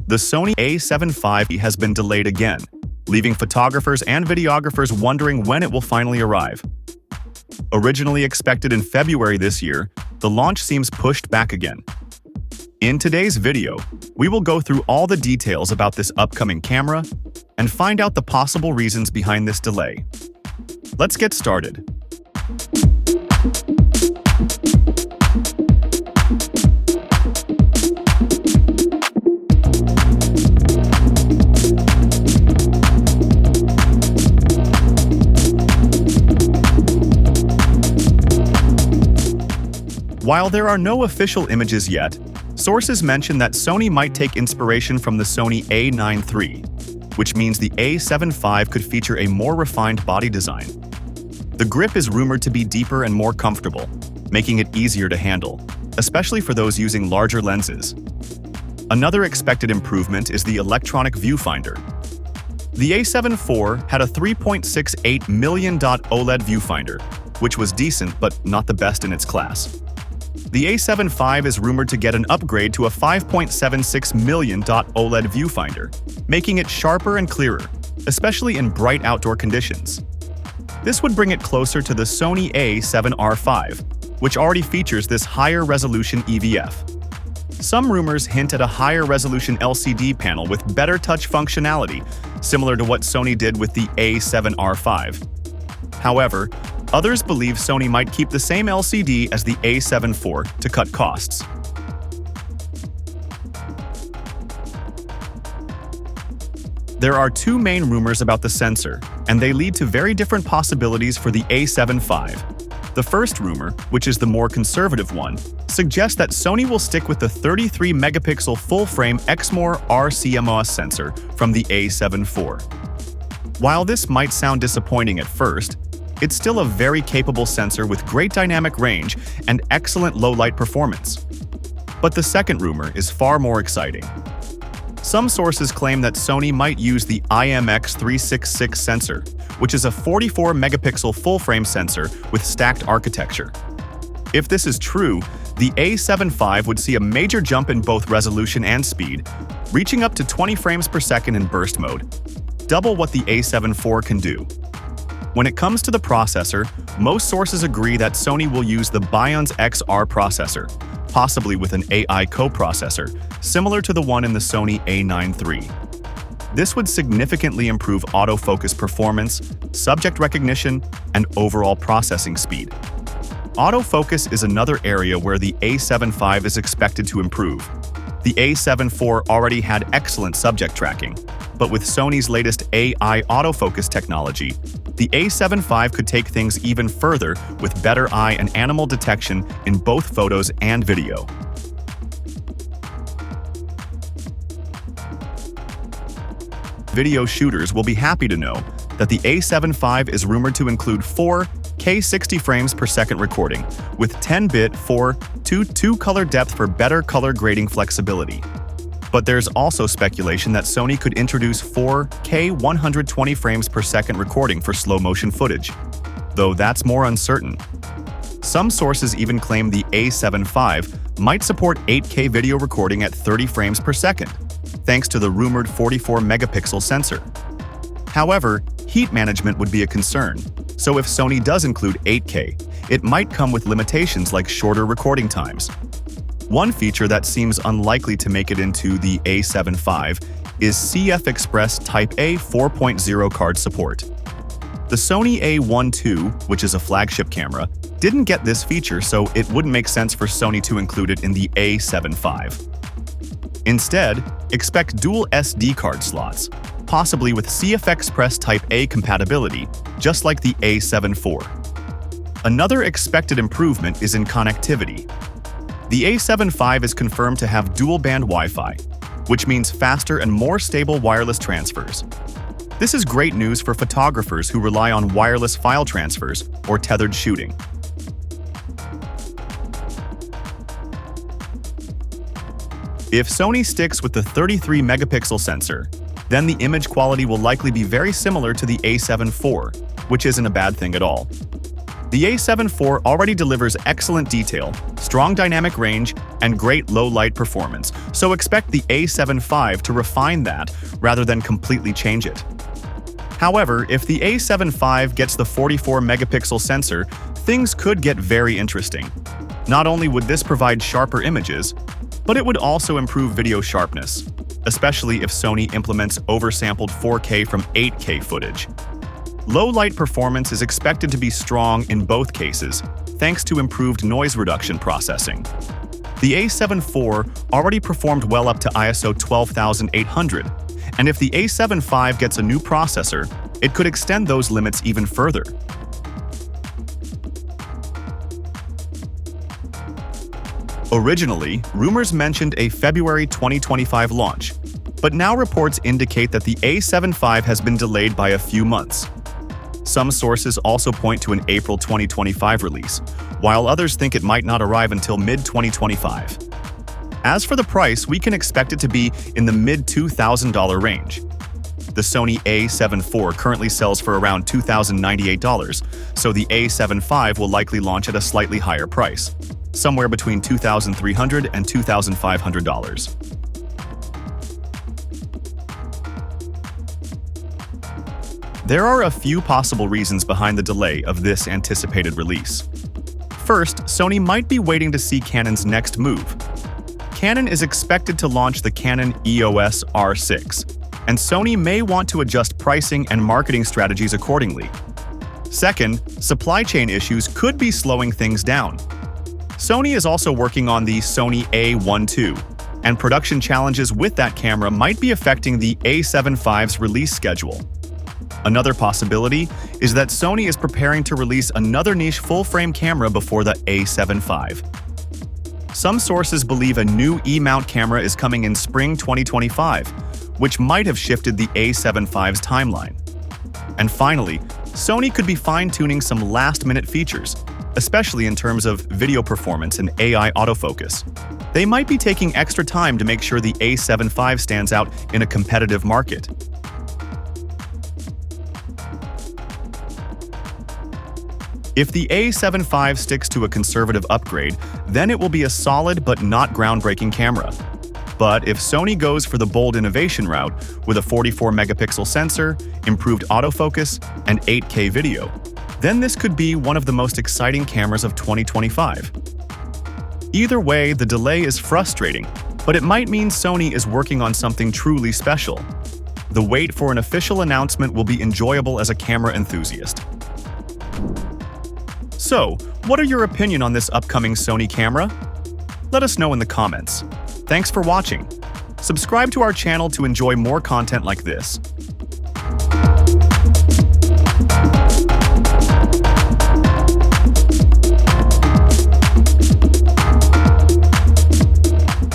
The Sony A7V has been delayed again, leaving photographers and videographers wondering when it will finally arrive. Originally expected in February this year, the launch seems pushed back again. In today's video, we will go through all the details about this upcoming camera and find out the possible reasons behind this delay. Let's get started. While there are no official images yet, sources mention that Sony might take inspiration from the Sony A7V III, which means the A7V could feature a more refined body design. The grip is rumored to be deeper and more comfortable, making it easier to handle, especially for those using larger lenses. Another expected improvement is the electronic viewfinder. The A7 IV had a 3.68 million OLED viewfinder, which was decent but not the best in its class. The A7V is rumored to get an upgrade to a 5.76 million OLED viewfinder, making it sharper and clearer, especially in bright outdoor conditions. This would bring it closer to the Sony A7R V, which already features this higher resolution EVF. Some rumors hint at a higher resolution LCD panel with better touch functionality, similar to what Sony did with the A7R V. However, others believe Sony might keep the same LCD as the A7 IV to cut costs. There are two main rumors about the sensor, and they lead to very different possibilities for the A7V. The first rumor, which is the more conservative one, suggests that Sony will stick with the 33-megapixel full-frame Exmor RCMOS sensor from the A7 IV. While this might sound disappointing at first, it's still a very capable sensor with great dynamic range and excellent low-light performance. But the second rumor is far more exciting. Some sources claim that Sony might use the IMX366 sensor, which is a 44-megapixel full-frame sensor with stacked architecture. If this is true, the A7V would see a major jump in both resolution and speed, reaching up to 20 frames per second in burst mode, double what the A7 IV can do. When it comes to the processor, most sources agree that Sony will use the Bionz XR processor, possibly with an AI coprocessor, similar to the one in the Sony A7 III. This would significantly improve autofocus performance, subject recognition, and overall processing speed. Autofocus is another area where the A7V is expected to improve. The A7 IV already had excellent subject tracking, but with Sony's latest AI autofocus technology, the A7V could take things even further with better eye and animal detection in both photos and video. Video shooters will be happy to know that the A7V is rumored to include 4K 60 frames per second recording with 10-bit 4:2 color depth for better color grading flexibility. But there's also speculation that Sony could introduce 4K 120 frames per second recording for slow-motion footage, though that's more uncertain. Some sources even claim the A7V might support 8K video recording at 30 frames per second, thanks to the rumored 44-megapixel sensor. However, heat management would be a concern, so if Sony does include 8K, it might come with limitations like shorter recording times. One feature that seems unlikely to make it into the A7V is CF Express Type A 4.0 card support. The Sony A7 II, which is a flagship camera, didn't get this feature, so it wouldn't make sense for Sony to include it in the A7V. Instead, expect dual SD card slots, possibly with CF Express Type A compatibility, just like the A7 IV. Another expected improvement is in connectivity. The A7V is confirmed to have dual-band Wi-Fi, which means faster and more stable wireless transfers. This is great news for photographers who rely on wireless file transfers or tethered shooting. If Sony sticks with the 33-megapixel sensor, then the image quality will likely be very similar to the A7 IV, which isn't a bad thing at all. The A7 IV already delivers excellent detail, strong dynamic range, and great low-light performance, so expect the A7 V to refine that rather than completely change it. However, if the A7 V gets the 44-megapixel sensor, things could get very interesting. Not only would this provide sharper images, but it would also improve video sharpness, especially if Sony implements oversampled 4K from 8K footage. Low-light performance is expected to be strong in both cases, thanks to improved noise reduction processing. The A7 IV already performed well up to ISO 12800, and if the A7 V gets a new processor, it could extend those limits even further. Originally, rumors mentioned a February 2025 launch, but now reports indicate that the A7 V has been delayed by a few months. Some sources also point to an April 2025 release, while others think it might not arrive until mid-2025. As for the price, we can expect it to be in the mid-$2,000 range. The Sony A7 IV currently sells for around $2,098, so the A7 V will likely launch at a slightly higher price, somewhere between $2,300 and $2,500. There are a few possible reasons behind the delay of this anticipated release. First, Sony might be waiting to see Canon's next move. Canon is expected to launch the Canon EOS R6, and Sony may want to adjust pricing and marketing strategies accordingly. Second, supply chain issues could be slowing things down. Sony is also working on the Sony A7V, and production challenges with that camera might be affecting the A7 V's release schedule. Another possibility is that Sony is preparing to release another niche full-frame camera before the A7 V. Some sources believe a new E-mount camera is coming in spring 2025, which might have shifted the A7 V's timeline. And finally, Sony could be fine-tuning some last-minute features, especially in terms of video performance and AI autofocus. They might be taking extra time to make sure the A7 V stands out in a competitive market. If the A7 V sticks to a conservative upgrade, then it will be a solid but not groundbreaking camera. But if Sony goes for the bold innovation route with a 44-megapixel sensor, improved autofocus, and 8K video, then this could be one of the most exciting cameras of 2025. Either way, the delay is frustrating, but it might mean Sony is working on something truly special. The wait for an official announcement will be enjoyable as a camera enthusiast. So, what are your opinion on this upcoming Sony camera? Let us know in the comments. Thanks for watching. Subscribe to our channel to enjoy more content like this.